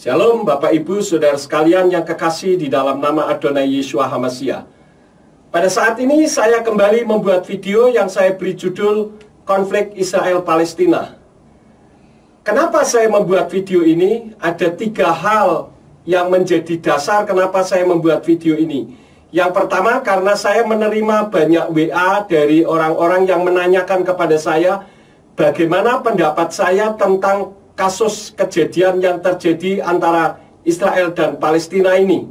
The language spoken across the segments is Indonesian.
Shalom Bapak Ibu Saudara sekalian yang kekasih di dalam nama Adonai Yeshua HaMashiach. Pada saat ini saya kembali membuat video yang saya beri judul Konflik Israel-Palestina. Kenapa saya membuat video ini? Ada 3 hal yang menjadi dasar kenapa saya membuat video ini. Yang pertama, karena saya menerima banyak WA dari orang-orang yang menanyakan kepada saya bagaimana pendapat saya tentang kasus kejadian yang terjadi antara Israel dan Palestina ini.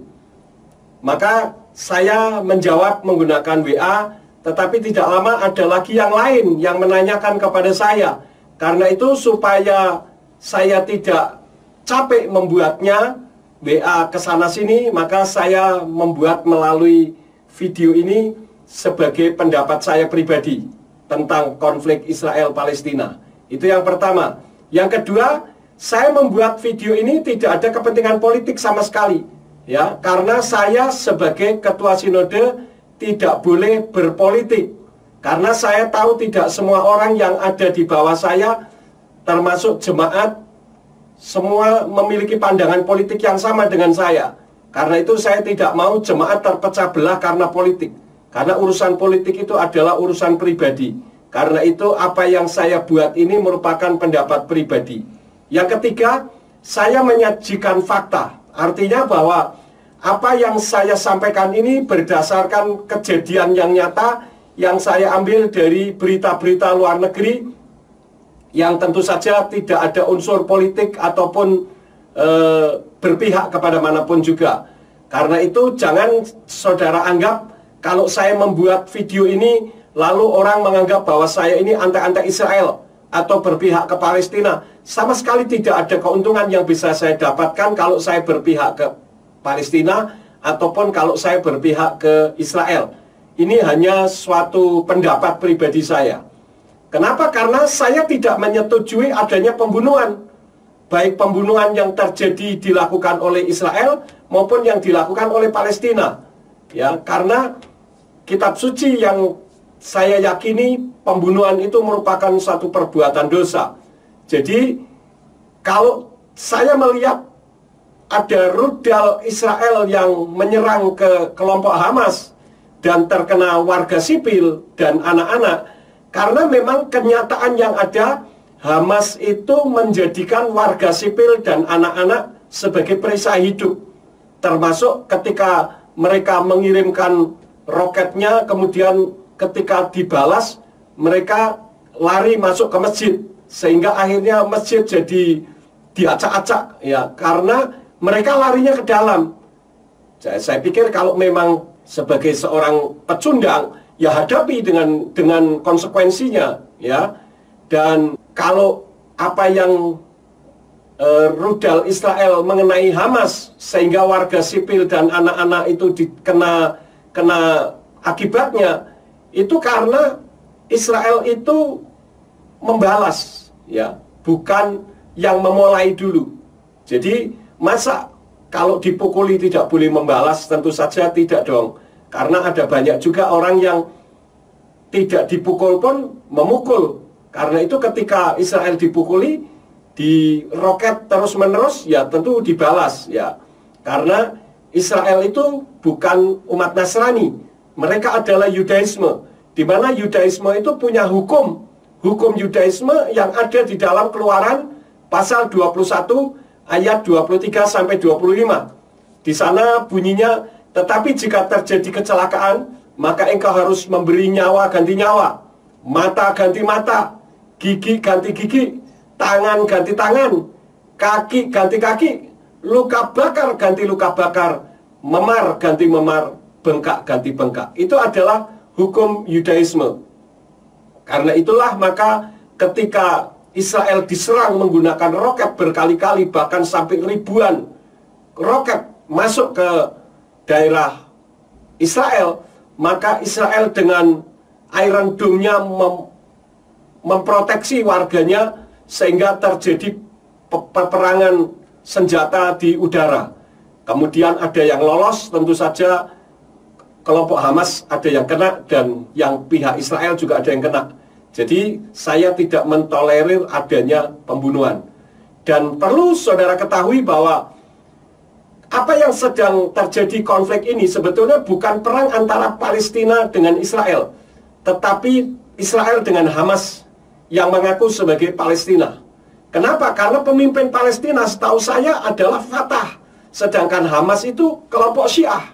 Maka saya menjawab menggunakan WA, tetapi tidak lama ada lagi yang lain yang menanyakan kepada saya. Karena itu supaya saya tidak capek membuatnya WA kesana sini, maka saya membuat melalui video ini sebagai pendapat saya pribadi tentang konflik Israel-Palestina. Itu yang pertama. Yang kedua, saya membuat video ini tidak ada kepentingan politik sama sekali, ya, karena saya sebagai ketua sinode tidak boleh berpolitik. Karena saya tahu tidak semua orang yang ada di bawah saya, termasuk jemaat, semua memiliki pandangan politik yang sama dengan saya. Karena itu saya tidak mau jemaat terpecah belah karena politik. Karena urusan politik itu adalah urusan pribadi. Karena itu apa yang saya buat ini merupakan pendapat pribadi. Yang ketiga, saya menyajikan fakta. Artinya bahwa apa yang saya sampaikan ini berdasarkan kejadian yang nyata yang saya ambil dari berita-berita luar negeri yang tentu saja tidak ada unsur politik ataupun berpihak kepada manapun juga. Karena itu jangan saudara anggap kalau saya membuat video ini lalu orang menganggap bahwa saya ini anti-anti Israel atau berpihak ke Palestina. Sama sekali tidak ada keuntungan yang bisa saya dapatkan kalau saya berpihak ke Palestina ataupun kalau saya berpihak ke Israel. Ini hanya suatu pendapat pribadi saya. Kenapa? Karena saya tidak menyetujui adanya pembunuhan. Baik pembunuhan yang terjadi dilakukan oleh Israel maupun yang dilakukan oleh Palestina. Ya, karena kitab suci yang saya yakini pembunuhan itu merupakan satu perbuatan dosa. Jadi kalau saya melihat ada rudal Israel yang menyerang ke kelompok Hamas dan terkena warga sipil dan anak-anak, karena memang kenyataan yang ada, Hamas itu menjadikan warga sipil dan anak-anak sebagai perisai hidup. Termasuk ketika mereka mengirimkan roketnya, kemudian ketika dibalas, mereka lari masuk ke masjid. Sehingga akhirnya masjid jadi diacak-acak, ya, karena mereka larinya ke dalam. Saya pikir kalau memang sebagai seorang pecundang, ya hadapi dengan konsekuensinya, ya. Dan kalau apa yang rudal Israel mengenai Hamas, sehingga warga sipil dan anak-anak itu kena akibatnya, itu karena Israel itu membalas, ya, bukan yang memulai dulu. Jadi masa kalau dipukuli tidak boleh membalas? Tentu saja tidak dong. Karena ada banyak juga orang yang tidak dipukul pun memukul. Karena itu ketika Israel dipukuli, di roket terus-menerus, ya tentu dibalas, ya. Karena Israel itu bukan umat Nasrani. Mereka adalah Yudaisme, di mana Yudaisme itu punya hukum Yudaisme yang ada di dalam Keluaran pasal 21 ayat 23 sampai 25. Di sana bunyinya, tetapi jika terjadi kecelakaan, maka engkau harus memberi nyawa ganti nyawa, mata ganti mata, gigi ganti gigi, tangan ganti tangan, kaki ganti kaki, luka bakar ganti luka bakar, memar ganti memar, bengkak ganti bengkak. Itu adalah hukum Yudaisme. Karena itulah maka ketika Israel diserang menggunakan roket berkali-kali, bahkan sampai ribuan roket masuk ke daerah Israel, maka Israel dengan Iron Dome-nya memproteksi warganya sehingga terjadi peperangan senjata di udara. Kemudian ada yang lolos, tentu saja kelompok Hamas ada yang kena dan yang pihak Israel juga ada yang kena. Jadi saya tidak mentolerir adanya pembunuhan. Dan perlu saudara ketahui bahwa Apa yang sedang terjadi konflik ini sebetulnya bukan perang antara Palestina dengan Israel, tetapi Israel dengan Hamas yang mengaku sebagai Palestina. Kenapa? Karena pemimpin Palestina setahu saya adalah Fatah, sedangkan Hamas itu kelompok Syiah.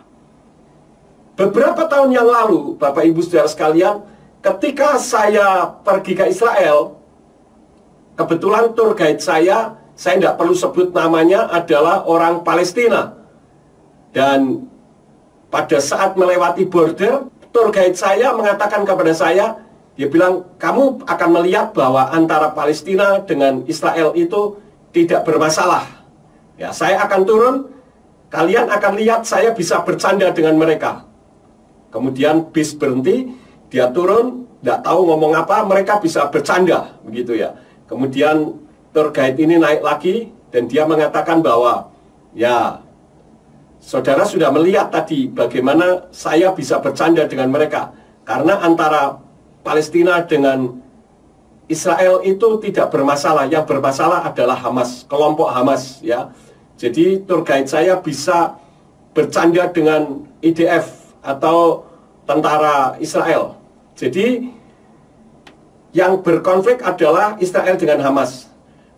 Beberapa tahun yang lalu, Bapak Ibu Saudara sekalian, ketika saya pergi ke Israel, kebetulan tour guide saya tidak perlu sebut namanya, adalah orang Palestina. Dan pada saat melewati border, tour guide saya mengatakan kepada saya, dia bilang, kamu akan melihat bahwa antara Palestina dengan Israel itu tidak bermasalah. Ya, saya akan turun, kalian akan lihat saya bisa bercanda dengan mereka. Kemudian bis berhenti, dia turun, tidak tahu ngomong apa, mereka bisa bercanda, begitu ya. Kemudian tour guide ini naik lagi dan dia mengatakan bahwa ya, saudara sudah melihat tadi bagaimana saya bisa bercanda dengan mereka, karena antara Palestina dengan Israel itu tidak bermasalah. Yang bermasalah adalah Hamas, kelompok Hamas ya. Jadi tour guide saya bisa bercanda dengan IDF atau tentara Israel. Jadi yang berkonflik adalah Israel dengan Hamas.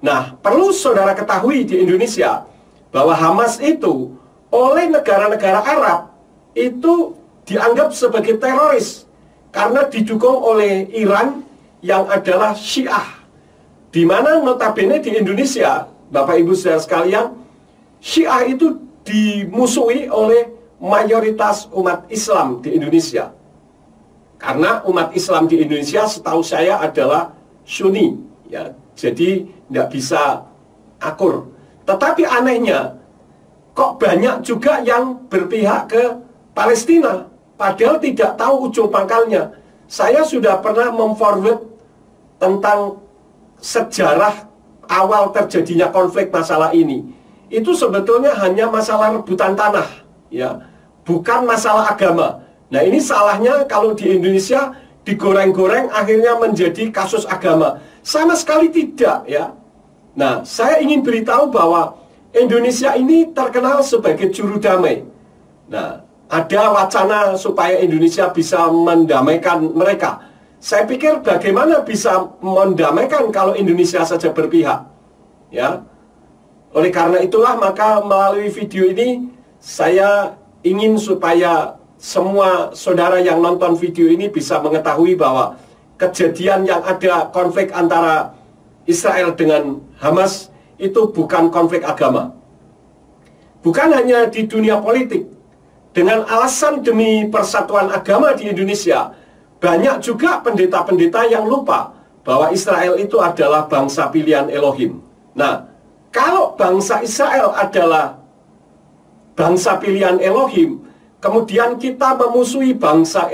Nah, perlu saudara ketahui di Indonesia bahwa Hamas itu oleh negara-negara Arab itu dianggap sebagai teroris karena didukung oleh Iran yang adalah Syiah. Di mana notabene di Indonesia, Bapak Ibu saudara sekalian, Syiah itu dimusuhi oleh mayoritas umat Islam di Indonesia. Karena umat Islam di Indonesia setahu saya adalah Sunni ya. Jadi tidak bisa akur. Tetapi anehnya, kok banyak juga yang berpihak ke Palestina, padahal tidak tahu ujung pangkalnya. Saya sudah pernah memforward tentang sejarah awal terjadinya konflik masalah ini. Itu sebetulnya hanya masalah rebutan tanah, ya, bukan masalah agama. Nah, ini salahnya kalau di Indonesia digoreng-goreng akhirnya menjadi kasus agama. Sama sekali tidak, ya. Nah, saya ingin beritahu bahwa Indonesia ini terkenal sebagai juru damai. Nah, ada wacana supaya Indonesia bisa mendamaikan mereka. Saya pikir bagaimana bisa mendamaikan kalau Indonesia saja berpihak, ya. Oleh karena itulah maka melalui video ini saya ingin supaya semua saudara yang nonton video ini bisa mengetahui bahwa kejadian yang ada konflik antara Israel dengan Hamas itu bukan konflik agama. Bukan hanya di dunia politik. Dengan alasan demi persatuan agama di Indonesia, banyak juga pendeta-pendeta yang lupa bahwa Israel itu adalah bangsa pilihan Elohim. Nah, kalau bangsa Israel adalah bangsa pilihan Elohim, kemudian kita memusuhi bangsa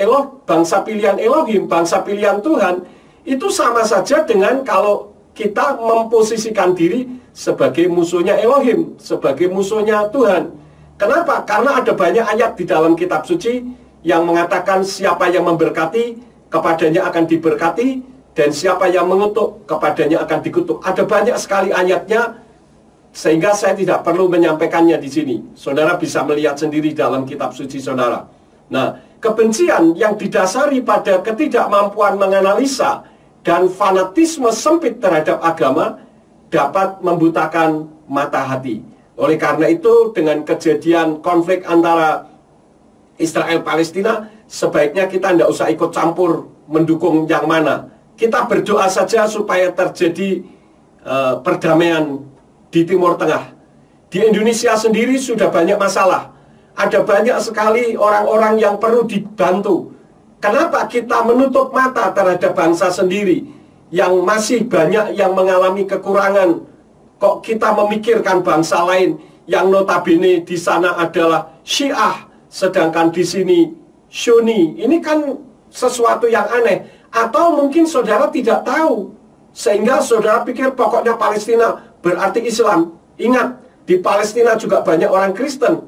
pilihan Elohim, bangsa pilihan Tuhan, itu sama saja dengan kalau kita memposisikan diri sebagai musuhnya Elohim, sebagai musuhnya Tuhan. Kenapa? Karena ada banyak ayat di dalam kitab suci yang mengatakan siapa yang memberkati, kepadanya akan diberkati, dan siapa yang mengutuk, kepadanya akan dikutuk. Ada banyak sekali ayatnya, sehingga saya tidak perlu menyampaikannya di sini. Saudara bisa melihat sendiri dalam kitab suci saudara. Nah, kebencian yang didasari pada ketidakmampuan menganalisa dan fanatisme sempit terhadap agama dapat membutakan mata hati. Oleh karena itu, dengan kejadian konflik antara Israel Palestina, sebaiknya kita tidak usah ikut campur mendukung yang mana. Kita berdoa saja supaya terjadi perdamaian di Timur Tengah. Di Indonesia sendiri sudah banyak masalah. Ada banyak sekali orang-orang yang perlu dibantu. Kenapa kita menutup mata terhadap bangsa sendiri yang masih banyak yang mengalami kekurangan? Kok kita memikirkan bangsa lain yang notabene di sana adalah Syiah, sedangkan di sini Sunni? Ini kan sesuatu yang aneh. Atau mungkin saudara tidak tahu, sehingga saudara pikir pokoknya Palestina berarti Islam. Ingat, di Palestina juga banyak orang Kristen,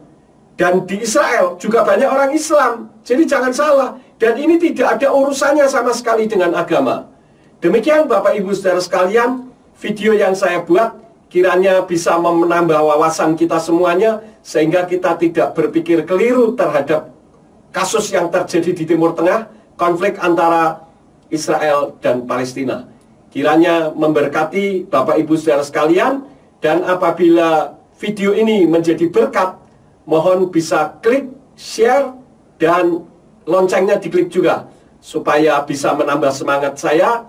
dan di Israel juga banyak orang Islam. Jadi jangan salah. Dan ini tidak ada urusannya sama sekali dengan agama. Demikian Bapak Ibu Saudara sekalian, video yang saya buat kiranya bisa menambah wawasan kita semuanya, sehingga kita tidak berpikir keliru terhadap kasus yang terjadi di Timur Tengah, konflik antara Israel dan Palestina. Kiranya memberkati Bapak Ibu saudara sekalian, dan apabila video ini menjadi berkat, mohon bisa klik, share, dan loncengnya diklik juga, supaya bisa menambah semangat saya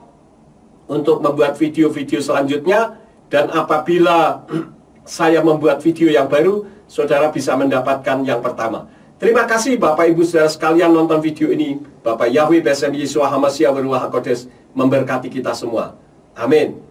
untuk membuat video-video selanjutnya. Dan apabila saya membuat video yang baru, saudara bisa mendapatkan yang pertama. Terima kasih Bapak Ibu saudara sekalian nonton video ini. Bapak Yahweh Besem Yeshua HaMashiach Beruah HaKodes memberkati kita semua. Amin.